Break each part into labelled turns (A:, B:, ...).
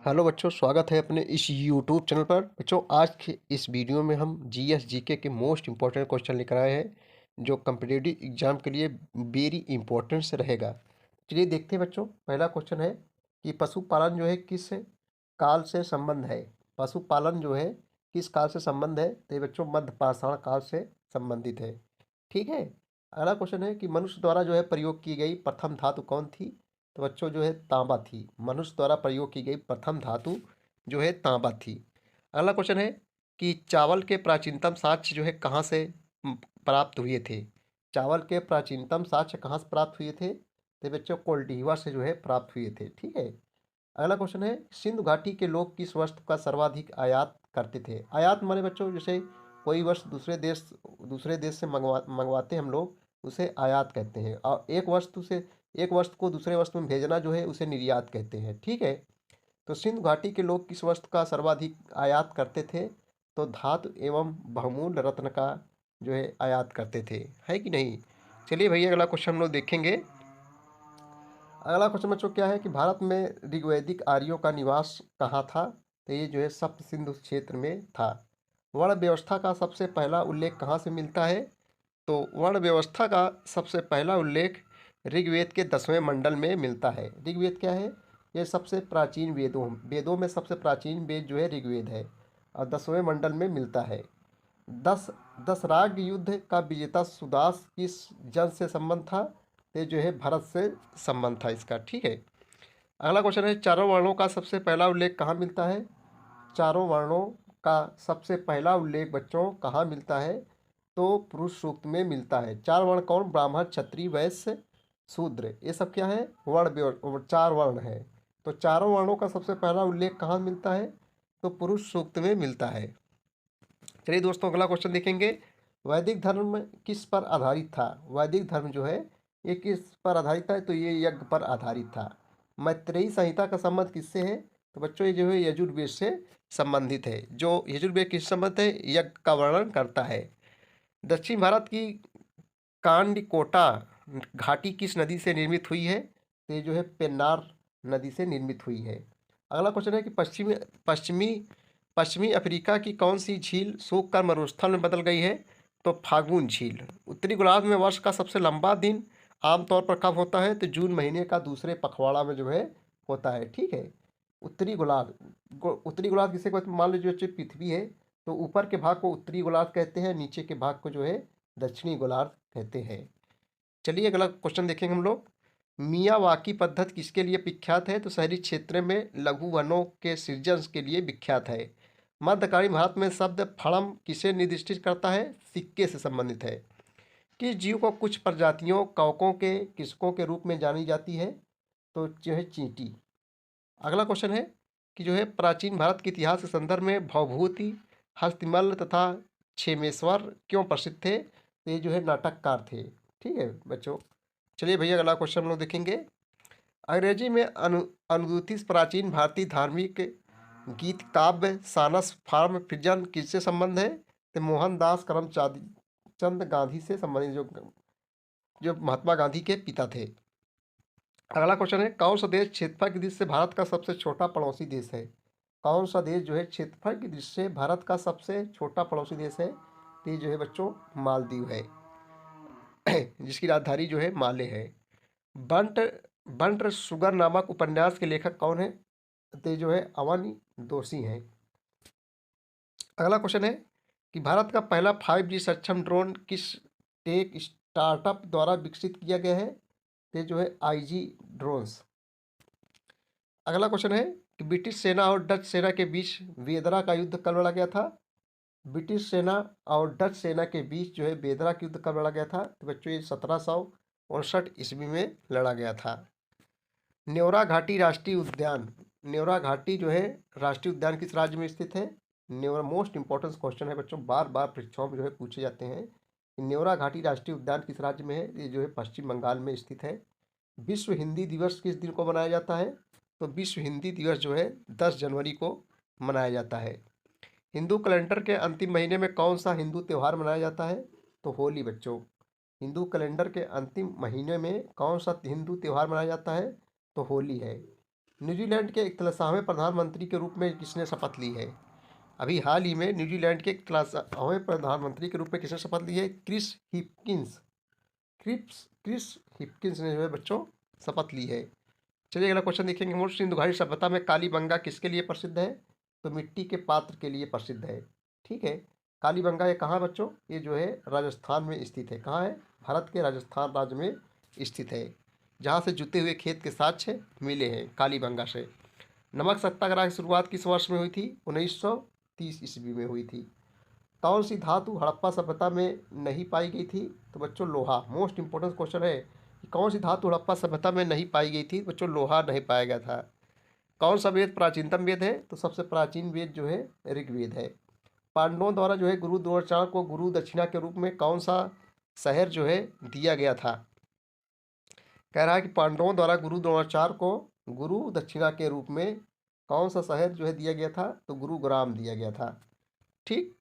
A: Hello बच्चों, स्वागत है अपने इस यूट्यूब चैनल पर। बच्चों, आज के इस वीडियो में हम जीएस जीके के मोस्ट इम्पोर्टेंट क्वेश्चन लेकर आए हैं जो कम्पिटिटिव एग्जाम के लिए वेरी इंपॉर्टेंट रहेगा। चलिए देखते हैं बच्चों। पहला क्वेश्चन है कि पशुपालन जो है किस काल से संबंध है। पशुपालन जो है किस काल से संबंध है, तो ये बच्चों मध्य पाषाण काल से संबंधित है। ठीक है। अगला क्वेश्चन है कि मनुष्य द्वारा जो है प्रयोग की गई प्रथम धातु कौन थी। तो बच्चों जो है तांबा थी। मनुष्य द्वारा प्रयोग की गई प्रथम धातु जो है तांबा थी। अगला क्वेश्चन है कि चावल के प्राचीनतम साक्ष्य जो है कहाँ से प्राप्त हुए थे। चावल के प्राचीनतम साक्ष्य कहाँ से प्राप्त हुए थे, तो बच्चों कोल्डिवा से जो है प्राप्त हुए थे। ठीक है। अगला क्वेश्चन है सिंधु घाटी के लोग किस वस्तु का सर्वाधिक आयात करते थे। आयात माने बच्चों जैसे कोई वस्तु दूसरे देश से मंगवाते हैं हम लोग, उसे आयात कहते हैं। और एक वस्तु को दूसरे वस्तु में भेजना जो है उसे निर्यात कहते हैं। ठीक है। तो सिंधु घाटी के लोग किस वस्तु का सर्वाधिक आयात करते थे, तो धातु एवं बहुमूल्य रत्न का जो है आयात करते थे, है कि नहीं। चलिए भैया अगला क्वेश्चन हम लोग देखेंगे। अगला क्वेश्चन बच्चों क्या है कि भारत में ऋग्वैदिक आर्यों का निवास कहाँ था। तो ये जो है सप्त सिंधु क्षेत्र में था। वर्ण व्यवस्था का सबसे पहला उल्लेख कहाँ से मिलता है, तो वर्ण व्यवस्था का सबसे पहला उल्लेख ऋग्वेद के 10वें मंडल में मिलता है। ऋग्वेद क्या है, ये सबसे प्राचीन वेदों में सबसे प्राचीन वेद जो है ऋग्वेद है और 10वें मंडल में मिलता है। दस दसराग युद्ध का विजेता सुदास किस जन से संबंध था, ये जो है भरत से संबंध था इसका। ठीक है। अगला क्वेश्चन है चारों वर्णों का सबसे पहला उल्लेख कहाँ मिलता है। चारों वर्णों का सबसे पहला उल्लेख बच्चों कहाँ मिलता है, तो पुरुष सूक्त में मिलता है। चार वर्ण कौन, ब्राह्मण क्षत्रिय वैश्य शूद्र, ये सब क्या है चार वर्ण है। तो चारों वर्णों का सबसे पहला उल्लेख कहाँ मिलता है, तो पुरुष सूक्त में मिलता है। चलिए दोस्तों अगला क्वेश्चन देखेंगे। वैदिक धर्म किस पर आधारित था। वैदिक धर्म जो है ये किस पर आधारित था, तो ये यज्ञ पर आधारित था। मैत्रेयी संहिता का संबंध किससे है, तो बच्चों ये जो है यजुर्वेद से संबंधित है। जो यजुर्वेद किस संबंध है, यज्ञ का वर्णन करता है। दक्षिण भारत की कांडीकोटा घाटी किस नदी से निर्मित हुई है, तो ये जो है पेन्नार नदी से निर्मित हुई है। अगला क्वेश्चन है कि पश्चिमी पश्चिमी अफ्रीका की कौन सी झील सूख कर मरुस्थल में बदल गई है, तो फागुन झील। उत्तरी गोलार्ध में वर्ष का सबसे लंबा दिन आमतौर पर कब होता है, तो जून महीने का दूसरे पखवाड़ा में जो है होता है। ठीक है। उत्तरी गोलार्ध किसे कहते हैं, मान लीजिए जो पृथ्वी है तो ऊपर के भाग को उत्तरी गोलार्ध कहते हैं, नीचे के भाग को जो है दक्षिणी गोलार्ध कहते हैं। चलिए अगला क्वेश्चन देखेंगे हम लोग। मियावाकी पद्धति किसके लिए विख्यात है, तो शहरी क्षेत्र में लघु वनों के सृजन के लिए विख्यात है। मध्यकालीन भारत में शब्द फड़म किसे निर्दिष्ट करता है, सिक्के से संबंधित है। किस जीव को कुछ प्रजातियों कवकों के किसकों के रूप में जानी जाती है, तो जो है चींटी। अगला क्वेश्चन है कि जो है प्राचीन भारत के इतिहास के संदर्भ में भवभूति, हस्तिमल्ल तथा क्षेमेश्वर क्यों प्रसिद्ध थे, तो ये जो है नाटककार थे। ठीक है बच्चों। चलिए भैया अगला क्वेश्चन हम लोग देखेंगे। अंग्रेजी में अनुदूती प्राचीन भारतीय धार्मिक गीत काव्य सानस फार्म फिजन किससे संबंध है, तो मोहनदास करमचंद चंद गांधी से संबंधित, जो जो महात्मा गांधी के पिता थे। अगला क्वेश्चन है कौन सा देश क्षेत्रफल की दृष्टि से भारत का सबसे छोटा पड़ोसी देश है। कौन सा देश जो है क्षेत्रफल की दृष्टि से भारत का सबसे छोटा पड़ोसी देश है, तो ये जो है बच्चों मालदीव है जिसकी राजधानी जो है माले है। बंट बंट शुगर नामक उपन्यास के लेखक कौन है, तो ये जो है अवनी दोषी हैं। अगला क्वेश्चन है कि भारत का पहला 5G सक्षम ड्रोन किस टेक स्टार्टअप द्वारा विकसित किया गया है, तो ये जो है IG ड्रोन्स। अगला क्वेश्चन है कि ब्रिटिश सेना और डच सेना के बीच वेदरा का युद्ध कब लड़ा गया था। ब्रिटिश सेना और डच सेना के बीच जो है वेदरा का युद्ध कब लड़ा गया था, तो बच्चों ये 1759 ईस्वी में लड़ा गया था। न्योरा घाटी राष्ट्रीय उद्यान, न्योरा घाटी जो है राष्ट्रीय उद्यान किस राज्य में स्थित है। न्योरा मोस्ट इंपॉर्टेंट क्वेश्चन है बच्चों, बार बार परीक्षाओं में जो है पूछे जाते हैं कि न्योरा घाटी राष्ट्रीय उद्यान किस राज्य में है, ये जो है पश्चिम बंगाल में स्थित है। विश्व हिंदी दिवस किस दिन को मनाया जाता है, तो विश्व हिंदी दिवस जो है 10 जनवरी को मनाया जाता है। हिंदू कैलेंडर के अंतिम महीने में कौन सा हिंदू त्यौहार मनाया जाता है, तो होली बच्चों। हिंदू कैलेंडर के अंतिम महीने में कौन सा हिंदू त्यौहार मनाया जाता है, तो होली है। न्यूजीलैंड के 41वें प्रधानमंत्री के रूप में किसने शपथ ली है? अभी हाल ही में न्यूजीलैंड के 41वें प्रधानमंत्री के रूप में किसने शपथ ली है? क्रिस हिपकिंस ने जो है बच्चों शपथ ली है। चलिए अगला क्वेश्चन देखेंगे। मोस्ट सिंधु घाटी सभ्यता में कालीबंगा किसके लिए प्रसिद्ध है? तो मिट्टी के पात्र के लिए प्रसिद्ध है। ठीक है। कालीबंगा ये कहाँ है बच्चों? ये जो है राजस्थान में स्थित है। कहाँ है? भारत के राजस्थान राज्य में स्थित है, जहाँ से जुते हुए खेत के साक्ष्य मिले हैं कालीबंगा से। नमक सत्याग्रह की शुरुआत किस वर्ष में हुई थी? 1930 ईस्वी में हुई थी। कौन सी धातु हड़प्पा सभ्यता में नहीं पाई गई थी? तो बच्चों लोहा। मोस्ट इंपॉर्टेंट क्वेश्चन है कि कौन सी धातु हड़प्पा सभ्यता में नहीं पाई गई थी? बच्चों लोहा नहीं पाया गया था। कौन सा वेद प्राचीनतम वेद है? तो सबसे प्राचीन वेद जो है ऋग्वेद है। पांडवों द्वारा जो है गुरु द्रोणाचार्य को गुरु दक्षिणा के रूप में कौन सा शहर जो है दिया गया था? कह रहा है कि पांडवों द्वारा गुरु द्रोणाचार्य को गुरु दक्षिणा के रूप में कौन सा शहर जो है दिया गया था? तो गुरुग्राम दिया गया था। ठीक।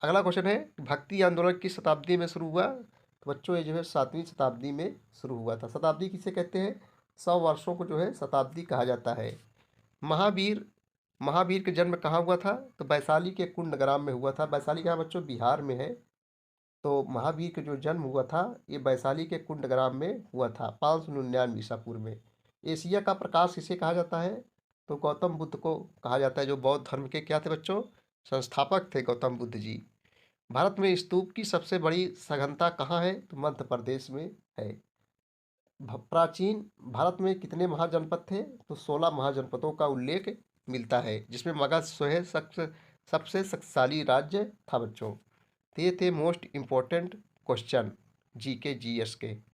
A: अगला क्वेश्चन है, भक्ति आंदोलन किस शताब्दी में शुरू हुआ? तो बच्चों ये जो है 7वीं शताब्दी में शुरू हुआ था। शताब्दी किसे कहते हैं? 100 वर्षों को जो है शताब्दी कहा जाता है। महावीर महावीर का जन्म कहाँ हुआ था? तो वैशाली के कुंडग्राम में हुआ था। वैशाली कहाँ बच्चों? बिहार में है। तो महावीर का जो जन्म हुआ था ये वैशाली के कुंडग्राम में हुआ था 599 ईसा पूर्व में। एशिया का प्रकाश किसे कहा जाता है? तो गौतम बुद्ध को कहा जाता है, जो बौद्ध धर्म के क्या थे बच्चों? संस्थापक थे गौतम बुद्ध जी। भारत में स्तूप की सबसे बड़ी सघनता कहाँ है? तो मध्य प्रदेश में है। प्राचीन भारत में कितने महाजनपद थे? तो 16 महाजनपदों का उल्लेख मिलता है, जिसमें मगध जो है सबसे शक्तिशाली राज्य था बच्चों। तो ये थे most important question GK GS के।